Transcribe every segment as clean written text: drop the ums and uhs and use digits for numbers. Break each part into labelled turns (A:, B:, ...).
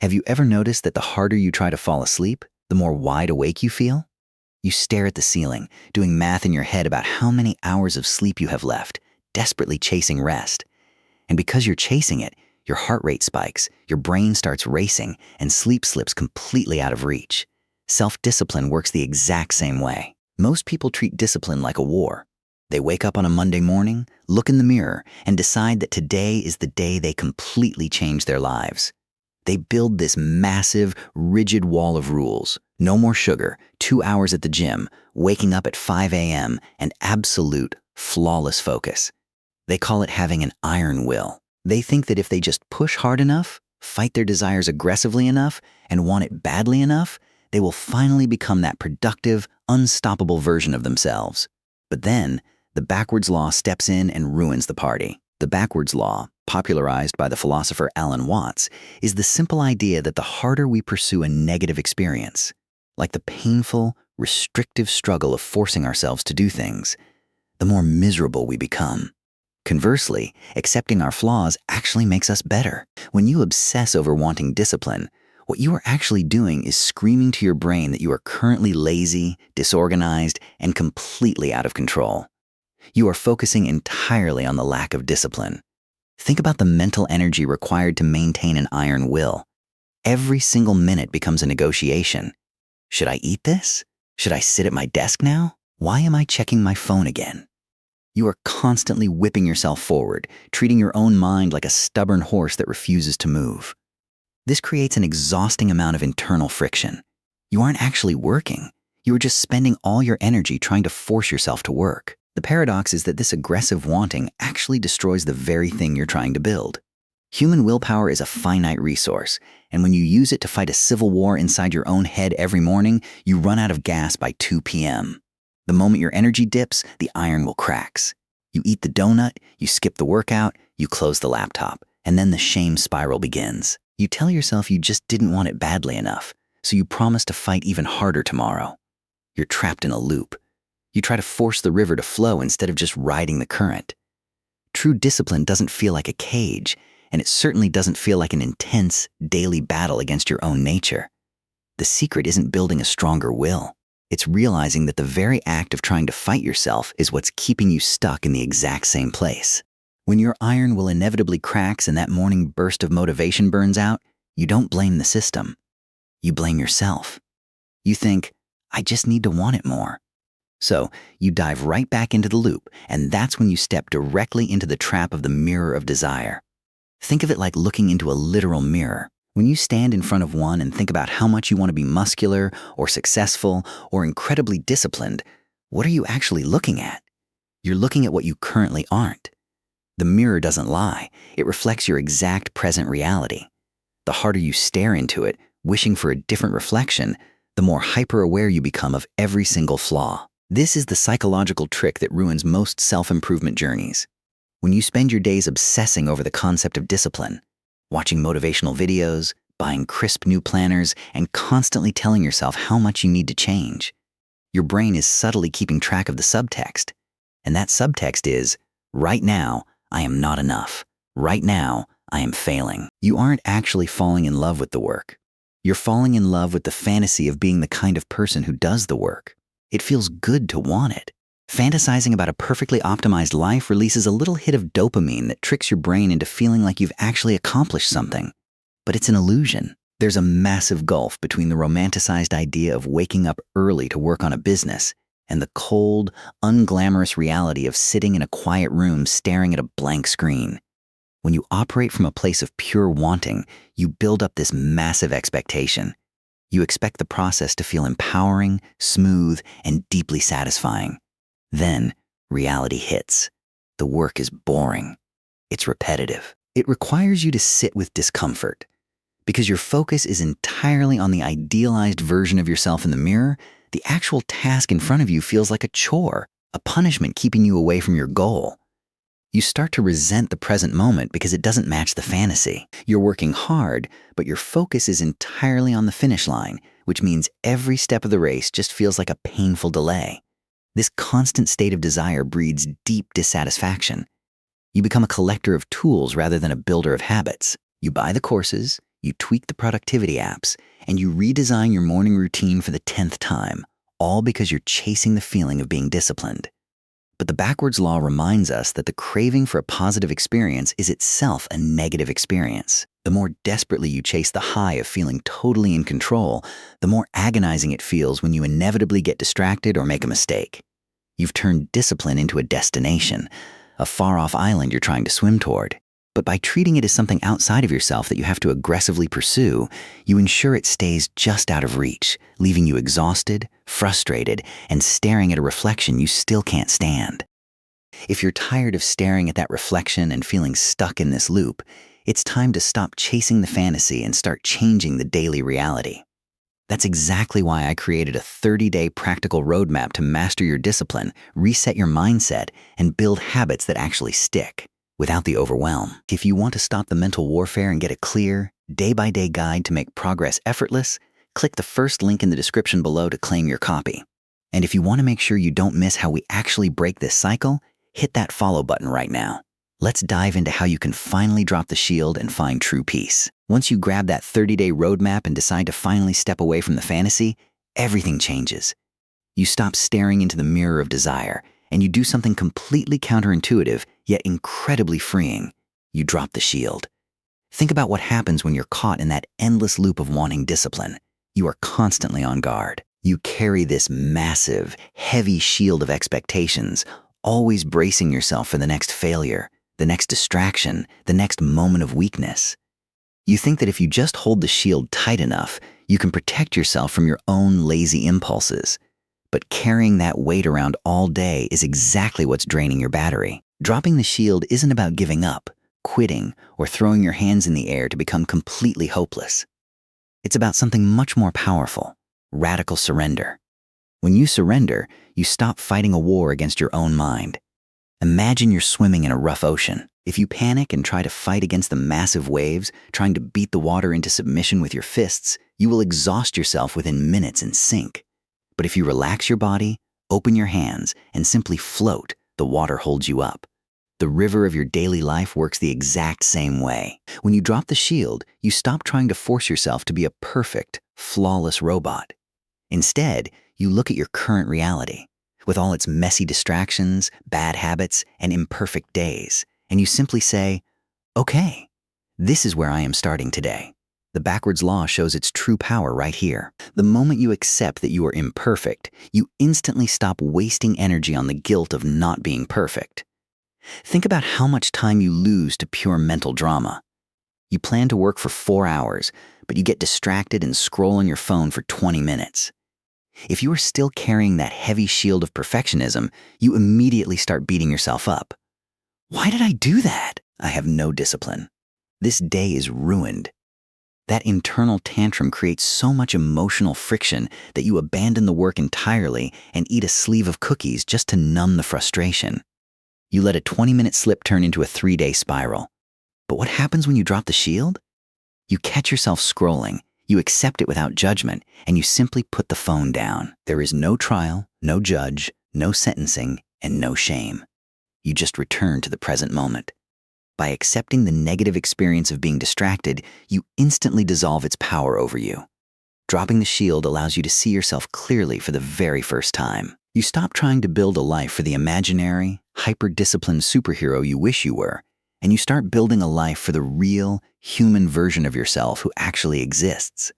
A: Have you ever noticed that the harder you try to fall asleep, the more wide awake you feel? You stare at the ceiling, doing math in your head about how many hours of sleep you have left, desperately chasing rest. And because you're chasing it, your heart rate spikes, your brain starts racing, and sleep slips completely out of reach. Self-discipline works the exact same way. Most people treat discipline like a war. They wake up on a Monday morning, look in the mirror, and decide that today is the day they completely change their lives. They build this massive, rigid wall of rules. No more sugar, 2 hours at the gym, waking up at 5 a.m., and absolute, flawless focus. They call it having an iron will. They think that if they just push hard enough, fight their desires aggressively enough, and want it badly enough, they will finally become that productive, unstoppable version of themselves. But then, the backwards law steps in and ruins the party. The backwards law, popularized by the philosopher Alan Watts, is the simple idea that the harder we pursue a negative experience, like the painful, restrictive struggle of forcing ourselves to do things, the more miserable we become. Conversely, accepting our flaws actually makes us better. When you obsess over wanting discipline, what you are actually doing is screaming to your brain that you are currently lazy, disorganized, and completely out of control. You are focusing entirely on the lack of discipline. Think about the mental energy required to maintain an iron will. Every single minute becomes a negotiation. Should I eat this? Should I sit at my desk now? Why am I checking my phone again? You are constantly whipping yourself forward, treating your own mind like a stubborn horse that refuses to move. This creates an exhausting amount of internal friction. You aren't actually working. You are just spending all your energy trying to force yourself to work. The paradox is that this aggressive wanting actually destroys the very thing you're trying to build. Human willpower is a finite resource, and when you use it to fight a civil war inside your own head every morning, you run out of gas by 2 p.m. The moment your energy dips, the iron will cracks. You eat the donut, you skip the workout, you close the laptop, and then the shame spiral begins. You tell yourself you just didn't want it badly enough, so you promise to fight even harder tomorrow. You're trapped in a loop. You try to force the river to flow instead of just riding the current. True discipline doesn't feel like a cage, and it certainly doesn't feel like an intense, daily battle against your own nature. The secret isn't building a stronger will. It's realizing that the very act of trying to fight yourself is what's keeping you stuck in the exact same place. When your iron will inevitably cracks and that morning burst of motivation burns out, you don't blame the system. You blame yourself. You think, I just need to want it more. So you dive right back into the loop, and that's when you step directly into the trap of the mirror of desire. Think of it like looking into a literal mirror. When you stand in front of one and think about how much you want to be muscular or successful or incredibly disciplined, what are you actually looking at? You're looking at what you currently aren't. The mirror doesn't lie. It reflects your exact present reality. The harder you stare into it, wishing for a different reflection, the more hyper-aware you become of every single flaw. This is the psychological trick that ruins most self-improvement journeys. When you spend your days obsessing over the concept of discipline, watching motivational videos, buying crisp new planners, and constantly telling yourself how much you need to change, your brain is subtly keeping track of the subtext. And that subtext is, right now, I am not enough. Right now, I am failing. You aren't actually falling in love with the work. You're falling in love with the fantasy of being the kind of person who does the work. It feels good to want it. Fantasizing about a perfectly optimized life releases a little hit of dopamine that tricks your brain into feeling like you've actually accomplished something. But it's an illusion. There's a massive gulf between the romanticized idea of waking up early to work on a business and the cold, unglamorous reality of sitting in a quiet room staring at a blank screen. When you operate from a place of pure wanting, you build up this massive expectation. You expect the process to feel empowering, smooth, and deeply satisfying. Then, reality hits. The work is boring. It's repetitive. It requires you to sit with discomfort. Because your focus is entirely on the idealized version of yourself in the mirror, the actual task in front of you feels like a chore, a punishment keeping you away from your goal. You start to resent the present moment because it doesn't match the fantasy. You're working hard, but your focus is entirely on the finish line, which means every step of the race just feels like a painful delay. This constant state of desire breeds deep dissatisfaction. You become a collector of tools rather than a builder of habits. You buy the courses, You tweak the productivity apps, and you redesign your morning routine for the 10th time, all because you're chasing the feeling of being disciplined. But the backwards law reminds us that the craving for a positive experience is itself a negative experience. The more desperately you chase the high of feeling totally in control, the more agonizing it feels when you inevitably get distracted or make a mistake. You've turned discipline into a destination, a far-off island you're trying to swim toward. But by treating it as something outside of yourself that you have to aggressively pursue, you ensure it stays just out of reach, leaving you exhausted, frustrated, and staring at a reflection you still can't stand. If you're tired of staring at that reflection and feeling stuck in this loop, it's time to stop chasing the fantasy and start changing the daily reality. That's exactly why I created a 30-day practical roadmap to master your discipline, reset your mindset, and build habits that actually stick, without the overwhelm. If you want to stop the mental warfare and get a clear, day-by-day guide to make progress effortless, click the first link in the description below to claim your copy. And if you want to make sure you don't miss how we actually break this cycle, hit that follow button right now. Let's dive into how you can finally drop the shield and find true peace. Once you grab that 30-day roadmap and decide to finally step away from the fantasy, everything changes. You stop staring into the mirror of desire, and you do something completely counterintuitive, yet incredibly freeing. You drop the shield. Think about what happens when you're caught in that endless loop of wanting discipline. You are constantly on guard. You carry this massive, heavy shield of expectations, always bracing yourself for the next failure, the next distraction, the next moment of weakness. You think that if you just hold the shield tight enough, you can protect yourself from your own lazy impulses. But carrying that weight around all day is exactly what's draining your battery. Dropping the shield isn't about giving up, quitting, or throwing your hands in the air to become completely hopeless. It's about something much more powerful: radical surrender. When you surrender, you stop fighting a war against your own mind. Imagine you're swimming in a rough ocean. If you panic and try to fight against the massive waves, trying to beat the water into submission with your fists, you will exhaust yourself within minutes and sink. But if you relax your body, open your hands, and simply float, the water holds you up. The river of your daily life works the exact same way. When you drop the shield, you stop trying to force yourself to be a perfect, flawless robot. Instead, you look at your current reality, with all its messy distractions, bad habits, and imperfect days, and you simply say, okay, this is where I am starting today. The backwards law shows its true power right here. The moment you accept that you are imperfect, you instantly stop wasting energy on the guilt of not being perfect. Think about how much time you lose to pure mental drama. You plan to work for 4 hours, but you get distracted and scroll on your phone for 20 minutes. If you are still carrying that heavy shield of perfectionism, you immediately start beating yourself up. Why did I do that? I have no discipline. This day is ruined. That internal tantrum creates so much emotional friction that you abandon the work entirely and eat a sleeve of cookies just to numb the frustration. You let a 20-minute slip turn into a 3-day spiral. But what happens when you drop the shield? You catch yourself scrolling, you accept it without judgment, and you simply put the phone down. There is no trial, no judge, no sentencing, and no shame. You just return to the present moment. By accepting the negative experience of being distracted, you instantly dissolve its power over you. Dropping the shield allows you to see yourself clearly for the very first time. You stop trying to build a life for the imaginary, hyper-disciplined superhero you wish you were, and you start building a life for the real, human version of yourself who actually exists.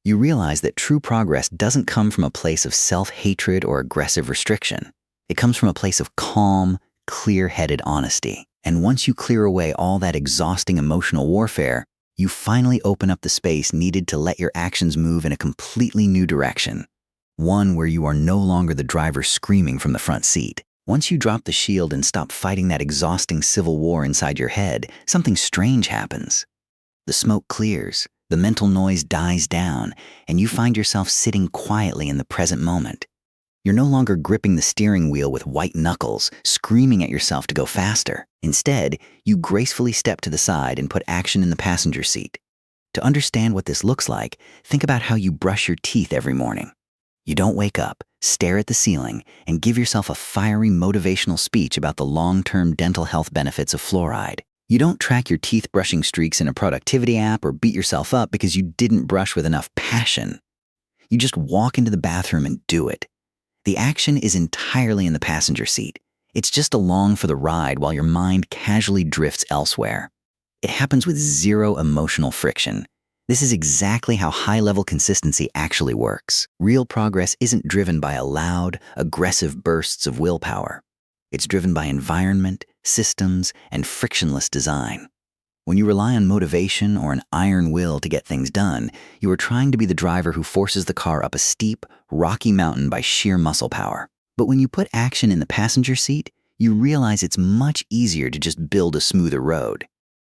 A: You realize that true progress doesn't come from a place of self-hatred or aggressive restriction. It comes from a place of calm, clear-headed honesty. And once you clear away all that exhausting emotional warfare, you finally open up the space needed to let your actions move in a completely new direction. One where you are no longer the driver screaming from the front seat. Once you drop the shield and stop fighting that exhausting civil war inside your head, something strange happens. The smoke clears, the mental noise dies down, and you find yourself sitting quietly in the present moment. You're no longer gripping the steering wheel with white knuckles, screaming at yourself to go faster. Instead, you gracefully step to the side and put action in the passenger seat. To understand what this looks like, think about how you brush your teeth every morning. You don't wake up, stare at the ceiling, and give yourself a fiery motivational speech about the long-term dental health benefits of fluoride. You don't track your teeth brushing streaks in a productivity app or beat yourself up because you didn't brush with enough passion. You just walk into the bathroom and do it. The action is entirely in the passenger seat. It's just along for the ride while your mind casually drifts elsewhere. It happens with zero emotional friction. This is exactly how high-level consistency actually works. Real progress isn't driven by loud, aggressive bursts of willpower. It's driven by environment, systems, and frictionless design. When you rely on motivation or an iron will to get things done, you are trying to be the driver who forces the car up a steep, rocky mountain by sheer muscle power. But when you put action in the passenger seat, you realize it's much easier to just build a smoother road.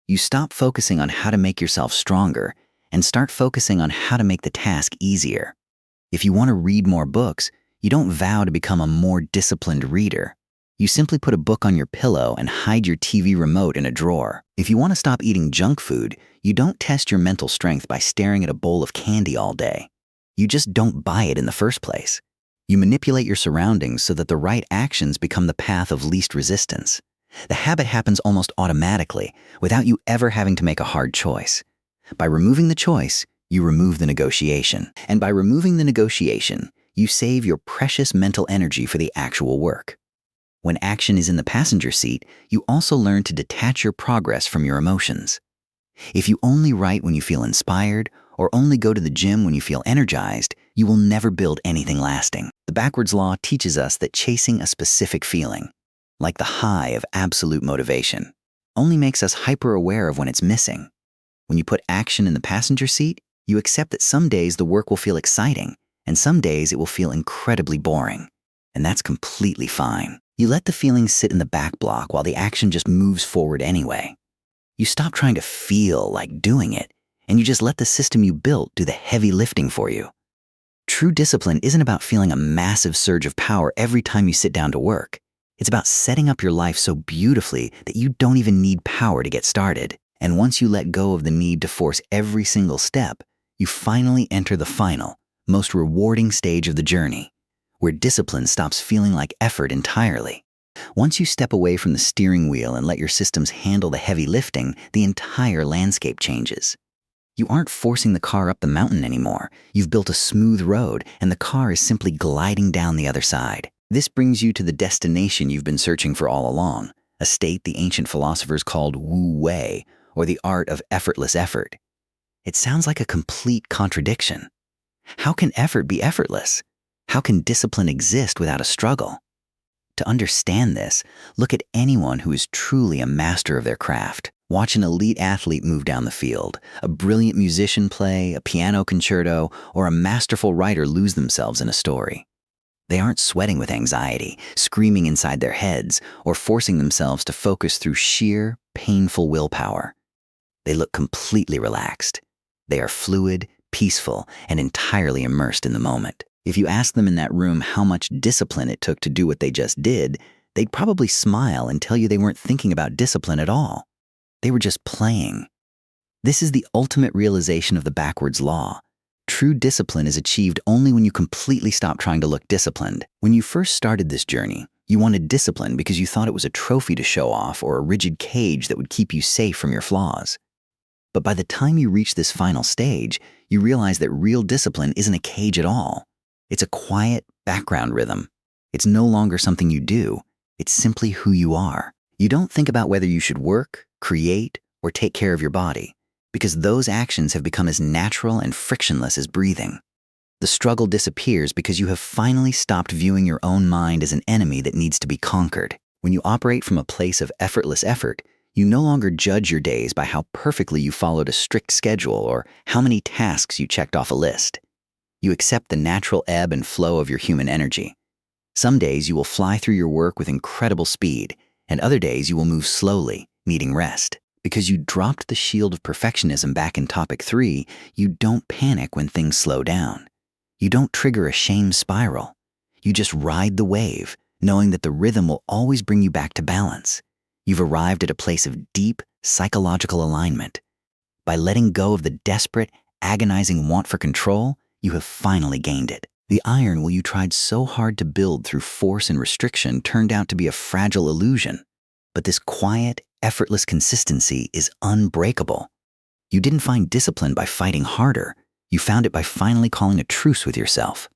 A: You stop focusing on how to make yourself stronger and start focusing on how to make the task easier. If you want to read more books, you don't vow to become a more disciplined reader. You simply put a book on your pillow and hide your TV remote in a drawer. If you want to stop eating junk food, you don't test your mental strength by staring at a bowl of candy all day. You just don't buy it in the first place. You manipulate your surroundings so that the right actions become the path of least resistance. The habit happens almost automatically, without you ever having to make a hard choice. By removing the choice, you remove the negotiation. And by removing the negotiation, you save your precious mental energy for the actual work. When action is in the passenger seat, you also learn to detach your progress from your emotions. If you only write when you feel inspired, or only go to the gym when you feel energized, you will never build anything lasting. The backwards law teaches us that chasing a specific feeling, like the high of absolute motivation, only makes us hyper-aware of when it's missing. When you put action in the passenger seat, you accept that some days the work will feel exciting, and some days it will feel incredibly boring. And that's completely fine. You let the feelings sit in the back block while the action just moves forward anyway. You stop trying to feel like doing it, and you just let the system you built do the heavy lifting for you. True discipline isn't about feeling a massive surge of power every time you sit down to work. It's about setting up your life so beautifully that you don't even need power to get started. And once you let go of the need to force every single step, you finally enter the final, most rewarding stage of the journey, where discipline stops feeling like effort entirely. Once you step away from the steering wheel and let your systems handle the heavy lifting, the entire landscape changes. You aren't forcing the car up the mountain anymore. You've built a smooth road, and the car is simply gliding down the other side. This brings you to the destination you've been searching for all along, a state the ancient philosophers called Wu Wei, or the art of effortless effort. It sounds like a complete contradiction. How can effort be effortless? How can discipline exist without a struggle? To understand this, look at anyone who is truly a master of their craft. Watch an elite athlete move down the field, a brilliant musician play, a piano concerto, or a masterful writer lose themselves in a story. They aren't sweating with anxiety, screaming inside their heads, or forcing themselves to focus through sheer, painful willpower. They look completely relaxed. They are fluid, peaceful, and entirely immersed in the moment. If you ask them in that room how much discipline it took to do what they just did, they'd probably smile and tell you they weren't thinking about discipline at all. They were just playing. This is the ultimate realization of the backwards law. True discipline is achieved only when you completely stop trying to look disciplined. When you first started this journey, you wanted discipline because you thought it was a trophy to show off or a rigid cage that would keep you safe from your flaws. But by the time you reach this final stage, you realize that real discipline isn't a cage at all. It's a quiet background rhythm. It's no longer something you do. It's simply who you are. You don't think about whether you should work, create, or take care of your body, because those actions have become as natural and frictionless as breathing. The struggle disappears because you have finally stopped viewing your own mind as an enemy that needs to be conquered. When you operate from a place of effortless effort, you no longer judge your days by how perfectly you followed a strict schedule or how many tasks you checked off a list. You accept the natural ebb and flow of your human energy. Some days you will fly through your work with incredible speed, and other days you will move slowly, needing rest. Because you dropped the shield of perfectionism back in topic 3, you don't panic when things slow down. You don't trigger a shame spiral. You just ride the wave, knowing that the rhythm will always bring you back to balance. You've arrived at a place of deep, psychological alignment. By letting go of the desperate, agonizing want for control, you have finally gained it. The iron will you tried so hard to build through force and restriction turned out to be a fragile illusion. But this quiet, Effortless consistency is unbreakable. You didn't find discipline by fighting harder. You found it by finally calling a truce with yourself.